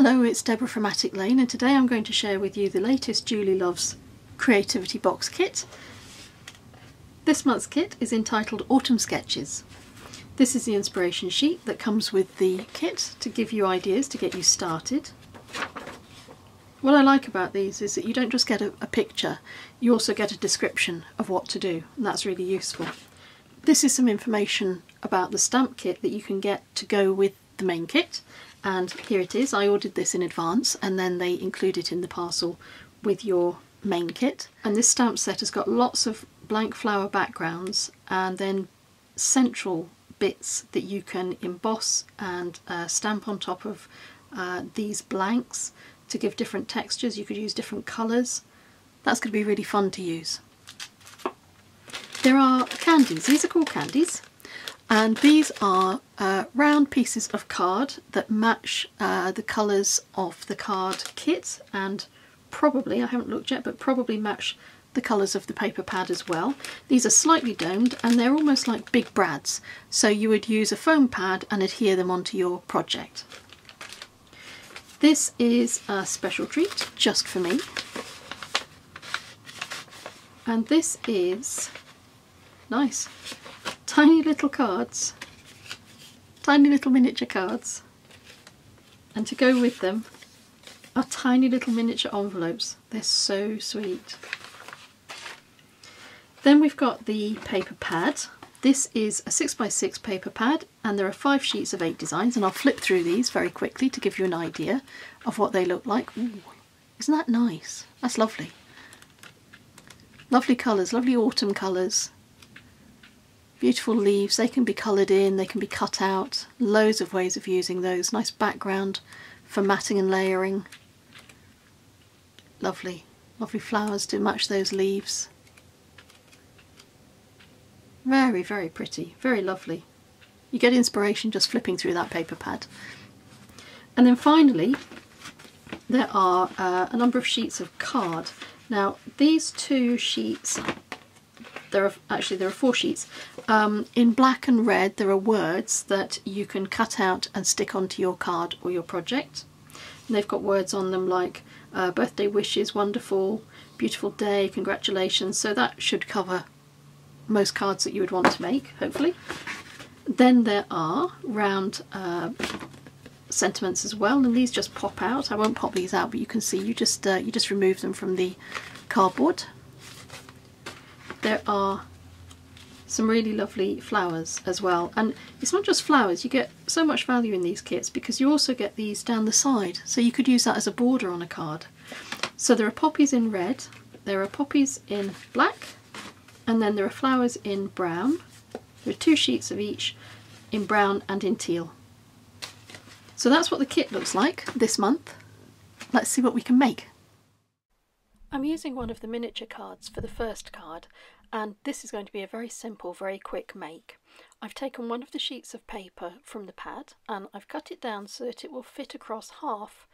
Hello, it's Deborah from Attic Lane, and today I'm going to share with you the latest Julie Loves Creativity Box kit. This month's kit is entitled Autumn Sketches. This is the inspiration sheet that comes with the kit to give you ideas to get you started. What I like about these is that you don't just get a picture, you also get a description of what to do, and that's really useful. This is some information about the stamp kit that you can get to go with the main kit. And here it is. I ordered this in advance and then they include it in the parcel with your main kit. And this stamp set has got lots of blank flower backgrounds and then central bits that you can emboss and stamp on top of these blanks to give different textures. You could use different colours. That's going to be really fun to use. There are candies. These are called candies. And these are round pieces of card that match the colours of the card kit, and probably, I haven't looked yet, but probably match the colours of the paper pad as well. These are slightly domed and they're almost like big brads, so you would use a foam pad and adhere them onto your project. This is a special treat just for me, and this is nice. Tiny little cards, tiny little miniature cards, and to go with them are tiny little miniature envelopes. They're so sweet. Then we've got the paper pad. This is a 6x6 paper pad and there are 5 sheets of 8 designs, and I'll flip through these very quickly to give you an idea of what they look like. Ooh, isn't that nice? That's lovely. Lovely colours, lovely autumn colours. Beautiful leaves, they can be coloured in, they can be cut out, loads of ways of using those. Nice background for matting and layering. Lovely, lovely flowers to match those leaves. Very, very pretty, very lovely. You get inspiration just flipping through that paper pad. And then finally, there are a number of sheets of card. Now, these 2 sheets, there are 4 sheets. In black and red there are words that you can cut out and stick onto your card or your project. And they've got words on them like birthday wishes, wonderful, beautiful day, congratulations. So that should cover most cards that you would want to make, hopefully. Then there are round sentiments as well, and these just pop out. I won't pop these out, but you can see you just remove them from the cardboard. There are some really lovely flowers as well, and it's not just flowers, you get so much value in these kits because you also get these down the side, so you could use that as a border on a card. So there are poppies in red, there are poppies in black, and then there are flowers in brown. There are 2 sheets of each in brown and in teal. So that's what the kit looks like this month. Let's see what we can make. I'm using one of the miniature cards for the first card, and this is going to be a very simple, very quick make. I've taken one of the sheets of paper from the pad and I've cut it down so that it will fit across half,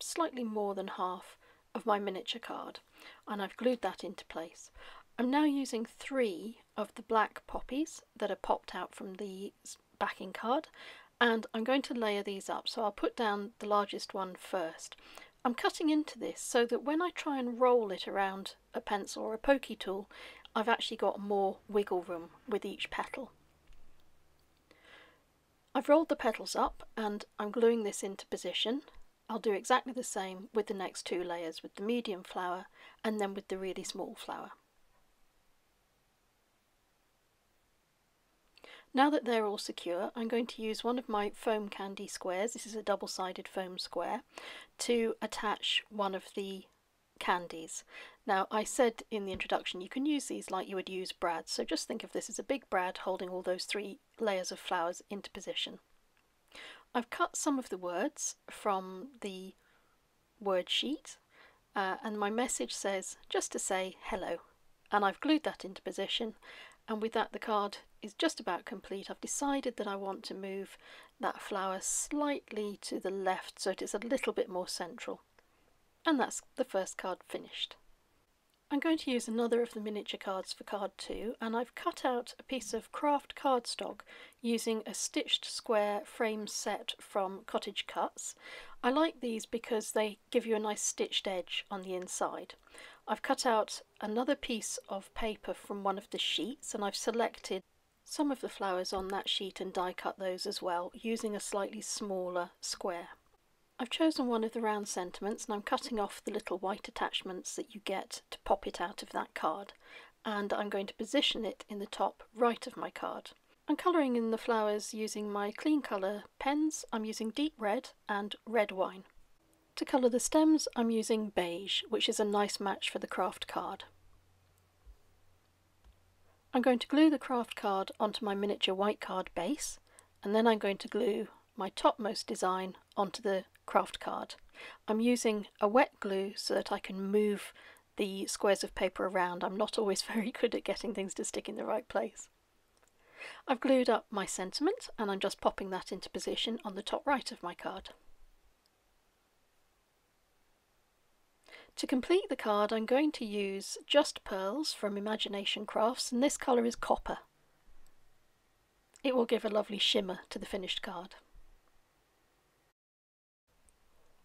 slightly more than half, of my miniature card, and I've glued that into place. I'm now using 3 of the black poppies that are popped out from the backing card, and I'm going to layer these up, so I'll put down the largest one first. I'm cutting into this so that when I try and roll it around a pencil or a pokey tool, I've actually got more wiggle room with each petal. I've rolled the petals up and I'm gluing this into position. I'll do exactly the same with the next 2 layers, with the medium flower and then with the really small flower. Now that they're all secure, I'm going to use one of my foam candy squares, this is a double-sided foam square, to attach one of the candies. Now, I said in the introduction you can use these like you would use brads, so just think of this as a big brad holding all those 3 layers of flowers into position. I've cut some of the words from the word sheet, and my message says just to say hello, and I've glued that into position. And with that, the card is just about complete. I've decided that I want to move that flower slightly to the left so it is a little bit more central. And that's the first card finished. I'm going to use another of the miniature cards for card 2, and I've cut out a piece of craft cardstock using a stitched square frame set from Cottage Cuts. I like these because they give you a nice stitched edge on the inside. I've cut out another piece of paper from one of the sheets and I've selected some of the flowers on that sheet and die cut those as well, using a slightly smaller square. I've chosen one of the round sentiments and I'm cutting off the little white attachments that you get to pop it out of that card, and I'm going to position it in the top right of my card. I'm colouring in the flowers using my clean colour pens. I'm using deep red and red wine. To colour the stems I'm using beige, which is a nice match for the craft card. I'm going to glue the craft card onto my miniature white card base, and then I'm going to glue my topmost design onto the craft card. I'm using a wet glue so that I can move the squares of paper around. I'm not always very good at getting things to stick in the right place. I've glued up my sentiment and I'm just popping that into position on the top right of my card. To complete the card I'm going to use Just Pearls from Imagination Crafts, and this colour is copper. It will give a lovely shimmer to the finished card.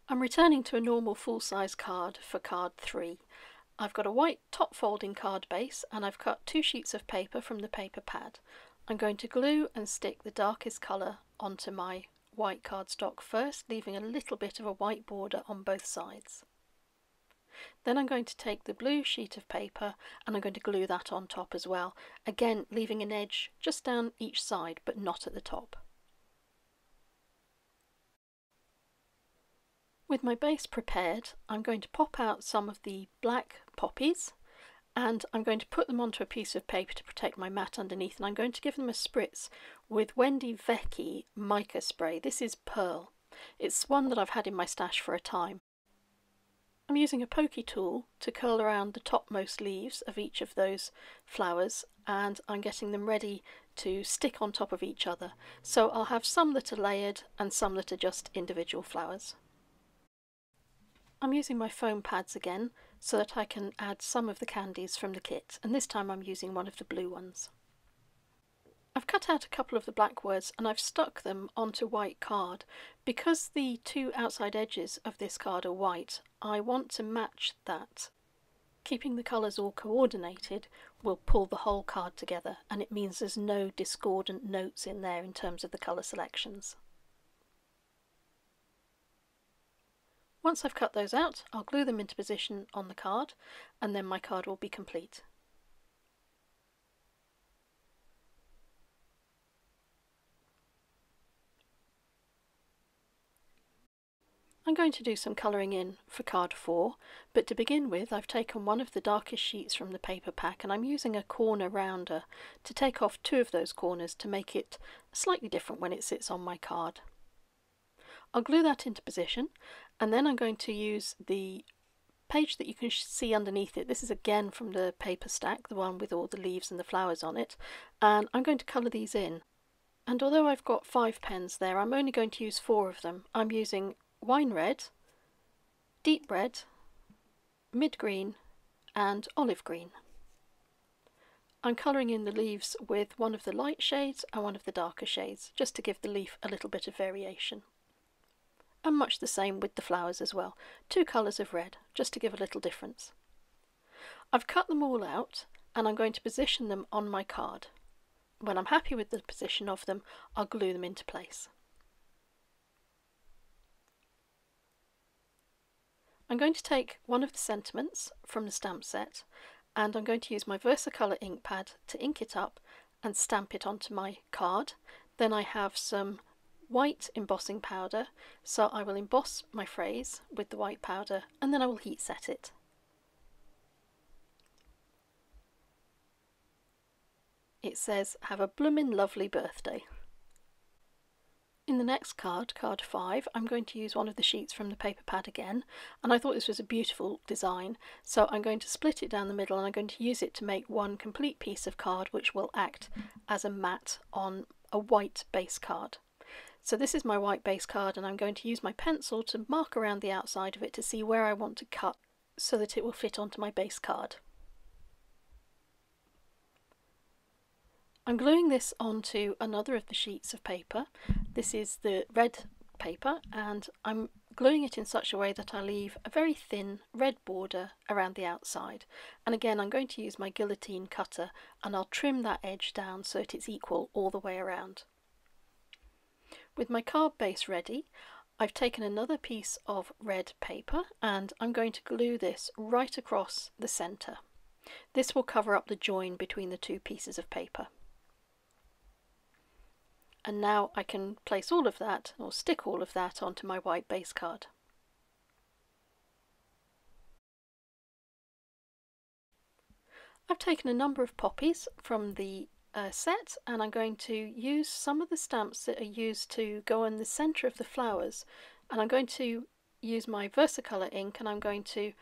I'm returning to a normal full-size card for card 3. I've got a white top folding card base and I've cut 2 sheets of paper from the paper pad. I'm going to glue and stick the darkest colour onto my white cardstock first, leaving a little bit of a white border on both sides. Then I'm going to take the blue sheet of paper and I'm going to glue that on top as well, again leaving an edge just down each side but not at the top. With my base prepared, I'm going to pop out some of the black poppies and I'm going to put them onto a piece of paper to protect my mat underneath, and I'm going to give them a spritz with Wendy Vecchi mica spray. This is Pearl. It's one that I've had in my stash for a time. I'm using a pokey tool to curl around the topmost leaves of each of those flowers, and I'm getting them ready to stick on top of each other. So I'll have some that are layered and some that are just individual flowers. I'm using my foam pads again so that I can add some of the candies from the kit, and this time I'm using one of the blue ones. I've cut out a couple of the black words and I've stuck them onto white card. Because the 2 outside edges of this card are white, I want to match that. Keeping the colours all coordinated will pull the whole card together, and it means there's no discordant notes in there in terms of the colour selections. Once I've cut those out, I'll glue them into position on the card, and then my card will be complete. I'm going to do some colouring in for card 4, but to begin with I've taken one of the darkest sheets from the paper pack and I'm using a corner rounder to take off 2 of those corners to make it slightly different when it sits on my card. I'll glue that into position, and then I'm going to use the page that you can see underneath it. This is again from the paper stack, the one with all the leaves and the flowers on it, and I'm going to colour these in. And although I've got 5 pens there, I'm only going to use 4 of them. I'm using wine red, deep red, mid green and olive green. I'm colouring in the leaves with one of the light shades and one of the darker shades, just to give the leaf a little bit of variation. And much the same with the flowers as well. 2 colours of red, just to give a little difference. I've cut them all out and I'm going to position them on my card. When I'm happy with the position of them, I'll glue them into place. I'm going to take one of the sentiments from the stamp set and I'm going to use my Versacolour ink pad to ink it up and stamp it onto my card. Then I have some white embossing powder, so I will emboss my phrase with the white powder and then I will heat set it. It says, "Have a bloomin' lovely birthday." In the next card, card 5, I'm going to use one of the sheets from the paper pad again, and I thought this was a beautiful design, so I'm going to split it down the middle and I'm going to use it to make one complete piece of card which will act as a mat on a white base card. So this is my white base card and I'm going to use my pencil to mark around the outside of it to see where I want to cut so that it will fit onto my base card. I'm gluing this onto another of the sheets of paper. This is the red paper and I'm gluing it in such a way that I leave a very thin red border around the outside. And again, I'm going to use my guillotine cutter and I'll trim that edge down so that it's equal all the way around. With my card base ready, I've taken another piece of red paper and I'm going to glue this right across the centre. This will cover up the join between the two pieces of paper. And now I can place all of that, or stick all of that, onto my white base card. I've taken a number of poppies from the set, and I'm going to use some of the stamps that are used to go in the centre of the flowers, and I'm going to use my Versacolour ink and I'm going to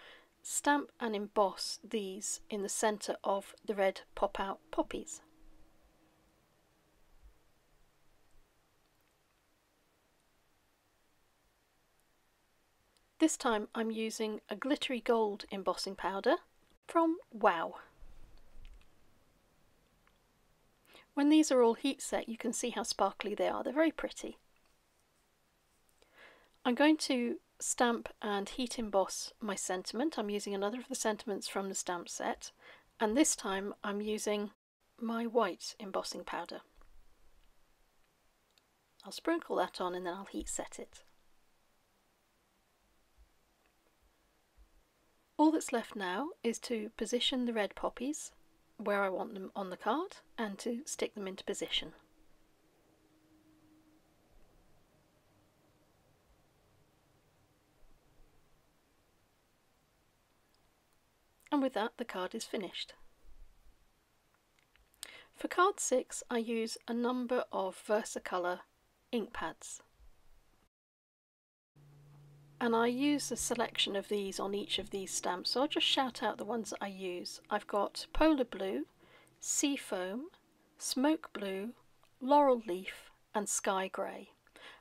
stamp and emboss these in the centre of the red pop-out poppies. This time I'm using a glittery gold embossing powder from Wow. When these are all heat set, you can see how sparkly they are. They're very pretty. I'm going to stamp and heat emboss my sentiment. I'm using another of the sentiments from the stamp set, and this time I'm using my white embossing powder. I'll sprinkle that on and then I'll heat set it. All that's left now is to position the red poppies where I want them on the card and to stick them into position. And with that, the card is finished. For card 6, I use a number of Versacolour ink pads. And I use a selection of these on each of these stamps, so I'll just shout out the ones that I use. I've got Polar Blue, Seafoam, Smoke Blue, Laurel Leaf and Sky Grey.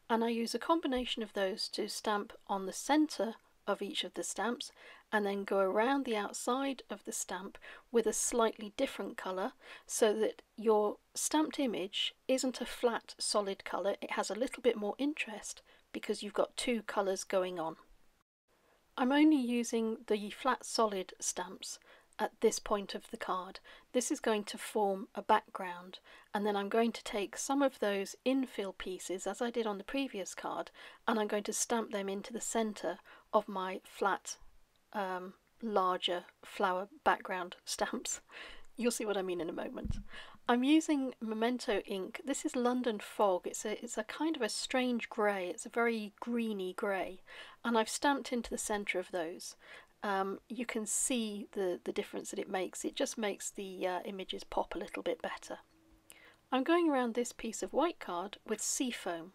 And I use a combination of those to stamp on the centre of each of the stamps and then go around the outside of the stamp with a slightly different colour so that your stamped image isn't a flat solid colour, it has a little bit more interest because you've got two colours going on. I'm only using the flat solid stamps at this point of the card. This is going to form a background, and then I'm going to take some of those infill pieces, as I did on the previous card, and I'm going to stamp them into the centre of my flat, larger flower background stamps. You'll see what I mean in a moment. I'm using Memento ink. This is London Fog. It's a kind of a strange grey. It's a very greeny grey, and I've stamped into the centre of those. You can see the difference that it makes. It just makes the images pop a little bit better. I'm going around this piece of white card with Seafoam.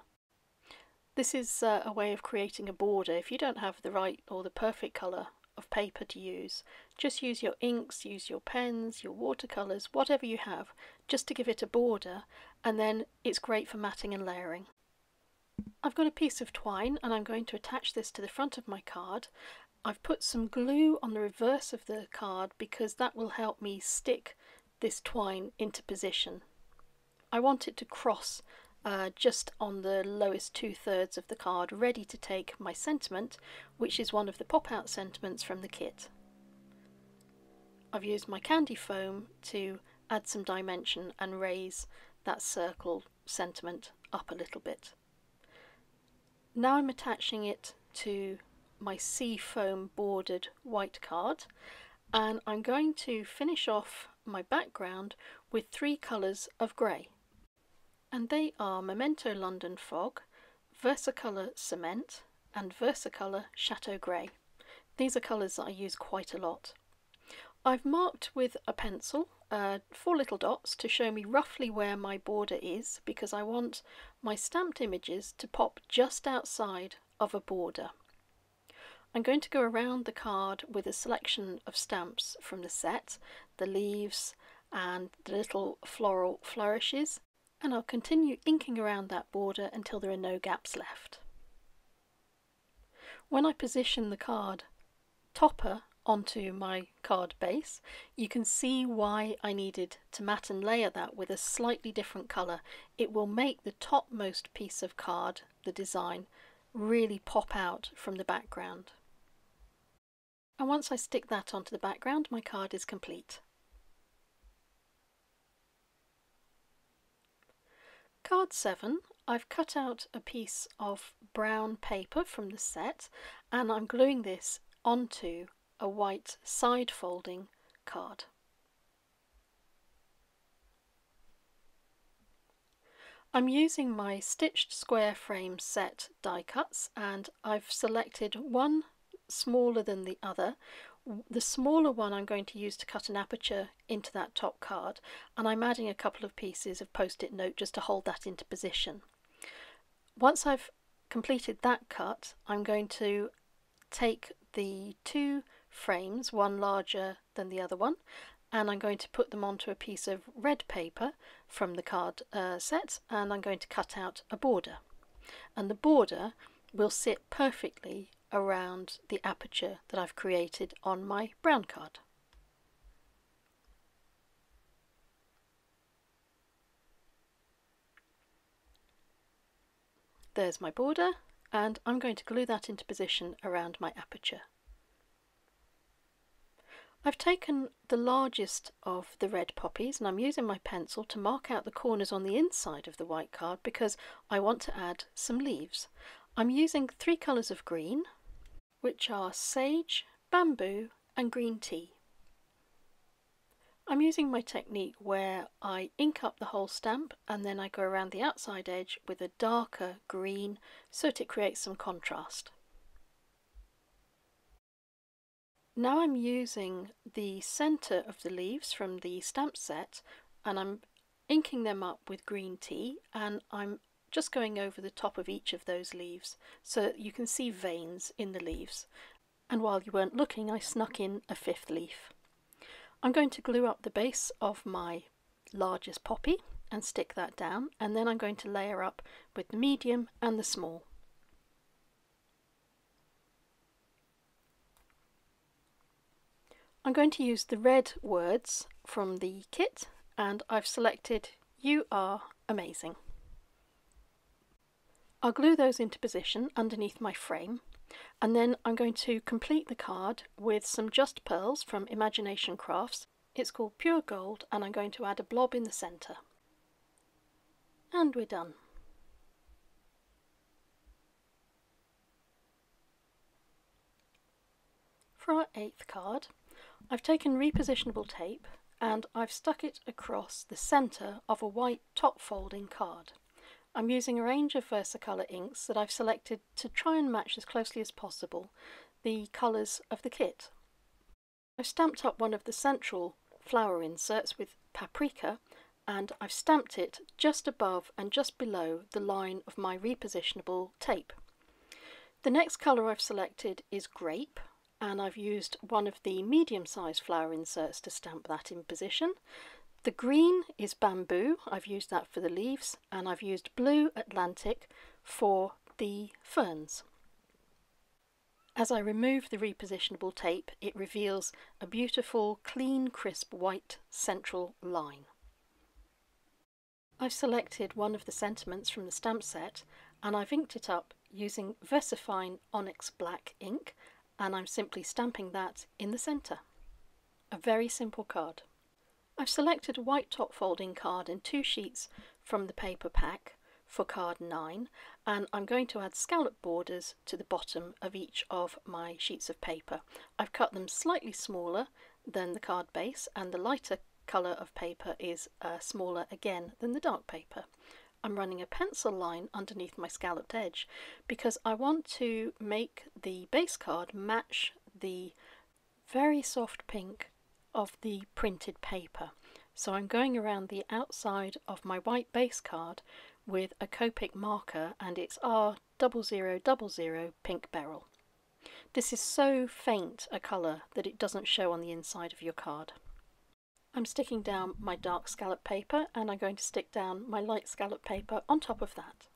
This is a way of creating a border. If you don't have the right or the perfect colour of paper to use, just use your inks, use your pens, your watercolours, whatever you have, just to give it a border, and then it's great for matting and layering. I've got a piece of twine and I'm going to attach this to the front of my card. I've put some glue on the reverse of the card because that will help me stick this twine into position. I want it to cross just on the lowest 2/3 of the card, ready to take my sentiment, which is one of the pop-out sentiments from the kit. I've used my candy foam to add some dimension and raise that circle sentiment up a little bit. Now I'm attaching it to my Seafoam bordered white card, and I'm going to finish off my background with 3 colours of grey. And they are Memento London Fog, Versacolour Cement and Versacolour Chateau Grey. These are colours that I use quite a lot. I've marked with a pencil 4 little dots to show me roughly where my border is, because I want my stamped images to pop just outside of a border. I'm going to go around the card with a selection of stamps from the set, the leaves and the little floral flourishes, and I'll continue inking around that border until there are no gaps left. When I position the card topper onto my card base, you can see why I needed to matte and layer that with a slightly different colour. It will make the topmost piece of card, the design, really pop out from the background. And once I stick that onto the background, my card is complete. Card 7, I've cut out a piece of brown paper from the set and I'm gluing this onto a white side folding card. I'm using my Stitched Square Frame set die cuts and I've selected one smaller than the other. The smaller one I'm going to use to cut an aperture into that top card, and I'm adding a couple of pieces of post-it note just to hold that into position. Once I've completed that cut, I'm going to take the two frames, one larger than the other one, and I'm going to put them onto a piece of red paper from the card set, and I'm going to cut out a border. And the border will sit perfectly around the aperture that I've created on my brown card. There's my border, and I'm going to glue that into position around my aperture. I've taken the largest of the red poppies and I'm using my pencil to mark out the corners on the inside of the white card because I want to add some leaves. I'm using 3 colours of green, which are sage, bamboo and green tea. I'm using my technique where I ink up the whole stamp and then I go around the outside edge with a darker green so that it creates some contrast. Now I'm using the centre of the leaves from the stamp set and I'm inking them up with green tea, and I'm just going over the top of each of those leaves so that you can see veins in the leaves. And while you weren't looking, I snuck in a 5th leaf. I'm going to glue up the base of my largest poppy and stick that down, and then I'm going to layer up with the medium and the small. I'm going to use the red words from the kit and I've selected "You are amazing." I'll glue those into position underneath my frame, and then I'm going to complete the card with some Just Pearls from Imagination Crafts. It's called Pure Gold and I'm going to add a blob in the centre. And we're done. For our 8th card, I've taken repositionable tape and I've stuck it across the centre of a white top folding card. I'm using a range of Versacolour inks that I've selected to try and match as closely as possible the colours of the kit. I've stamped up one of the central flower inserts with paprika and I've stamped it just above and just below the line of my repositionable tape. The next colour I've selected is grape, and I've used one of the medium-sized flower inserts to stamp that in position. The green is bamboo, I've used that for the leaves, and I've used blue Atlantic for the ferns. As I remove the repositionable tape, it reveals a beautiful, clean, crisp white central line. I've selected one of the sentiments from the stamp set and I've inked it up using VersaFine Onyx Black ink, and I'm simply stamping that in the centre. A very simple card. I've selected a white top folding card in 2 sheets from the paper pack for card 9, and I'm going to add scallop borders to the bottom of each of my sheets of paper. I've cut them slightly smaller than the card base, and the lighter colour of paper is smaller again than the dark paper. I'm running a pencil line underneath my scalloped edge because I want to make the base card match the very soft pink of the printed paper. So I'm going around the outside of my white base card with a Copic marker, and it's R0000 Pink Beryl. This is so faint a colour that it doesn't show on the inside of your card. I'm sticking down my dark scallop paper and I'm going to stick down my light scallop paper on top of that.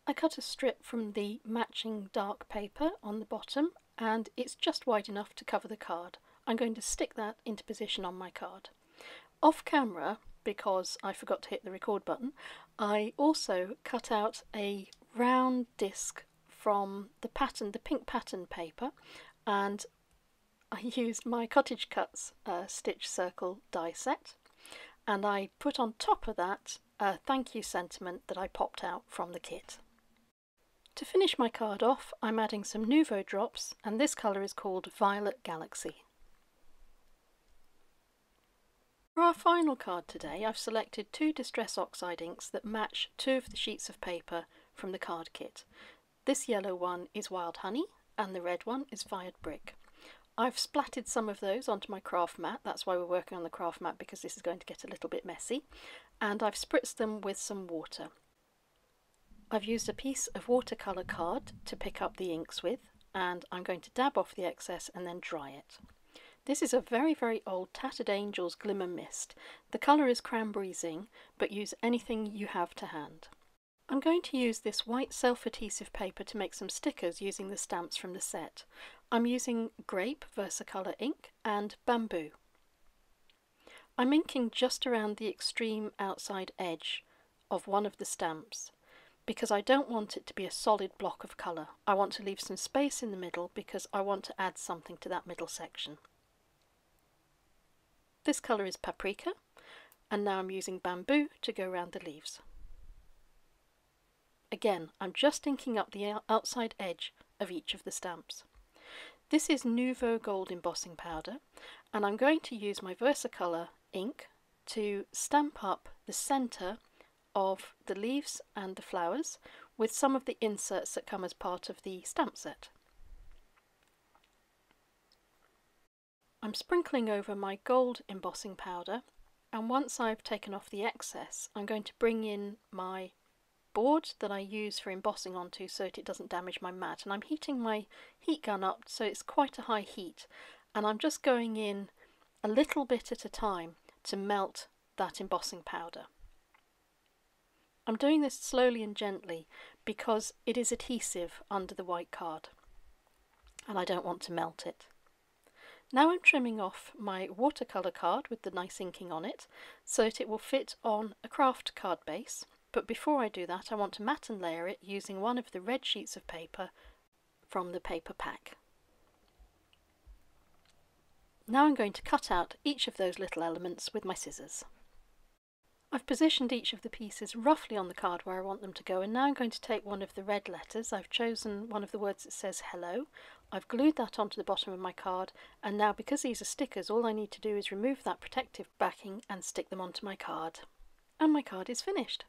I cut a strip from the matching dark paper on the bottom and it's just wide enough to cover the card. I'm going to stick that into position on my card. Off camera, because I forgot to hit the record button, I also cut out a round disc from the pink pattern paper, and I used my Cottage Cuts Stitch Circle die set, and I put on top of that a thank you sentiment that I popped out from the kit. To finish my card off, I'm adding some Nuvo drops, and this colour is called Violet Galaxy. For our final card today, I've selected 2 Distress Oxide inks that match 2 of the sheets of paper from the card kit. This yellow one is Wild Honey, and the red one is Fired Brick. I've splatted some of those onto my craft mat. That's why we're working on the craft mat, because this is going to get a little bit messy. And I've spritzed them with some water. I've used a piece of watercolour card to pick up the inks with, and I'm going to dab off the excess and then dry it. This is a very, very old Tattered Angels Glimmer Mist. The colour is Cranberry Zing, but use anything you have to hand. I'm going to use this white self-adhesive paper to make some stickers using the stamps from the set. I'm using Grape Versacolour ink and Bamboo. I'm inking just around the extreme outside edge of one of the stamps because I don't want it to be a solid block of colour. I want to leave some space in the middle because I want to add something to that middle section. This colour is Paprika, and now I'm using Bamboo to go around the leaves. Again, I'm just inking up the outside edge of each of the stamps. This is Nuvo Gold Embossing Powder, and I'm going to use my Versacolour ink to stamp up the centre of the leaves and the flowers with some of the inserts that come as part of the stamp set. I'm sprinkling over my gold embossing powder, and once I've taken off the excess, I'm going to bring in my board that I use for embossing onto so that it doesn't damage my mat, and I'm heating my heat gun up so it's quite a high heat, and I'm just going in a little bit at a time to melt that embossing powder. I'm doing this slowly and gently because it is adhesive under the white card and I don't want to melt it. Now I'm trimming off my watercolour card with the nice inking on it so that it will fit on a craft card base. But before I do that, I want to mat and layer it using one of the red sheets of paper from the paper pack. Now I'm going to cut out each of those little elements with my scissors. I've positioned each of the pieces roughly on the card where I want them to go, and now I'm going to take one of the red letters. I've chosen one of the words that says hello. I've glued that onto the bottom of my card, and now because these are stickers, all I need to do is remove that protective backing and stick them onto my card. And my card is finished.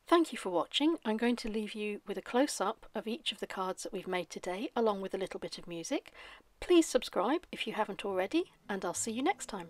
Thank you for watching. I'm going to leave you with a close-up of each of the cards that we've made today, along with a little bit of music. Please subscribe if you haven't already, and I'll see you next time.